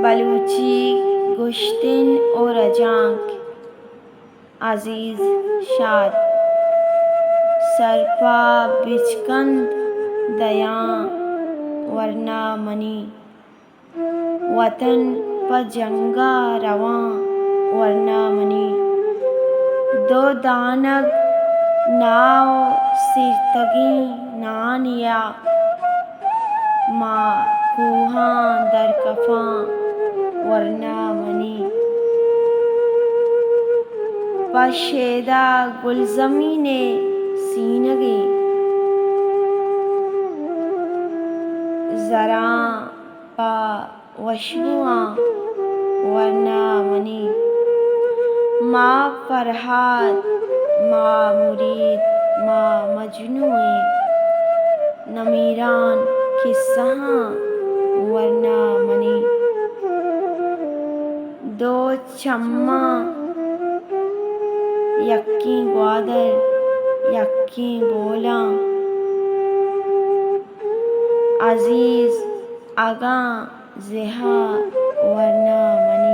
बलूची गुश्तिन और अजांक अजीज शाद सरपा बिचकंद दयां वरना मनी वतन प जंगा रवां वरना मनी दो दानग नाव सिरतगी नानिया माँ कूहां दर कफां वरना मनी पशेदा गुलजमीने सीनगी ज़रां पा वशनुआ वरना मनी माँ फरहाद माँ मुरीद माँ मजनूए नमीरान किस्सहां वरना मनी दो चम्मा यक्की ग्वादर यक्की बोला अजीज आगा ज़िहा वरना मनी।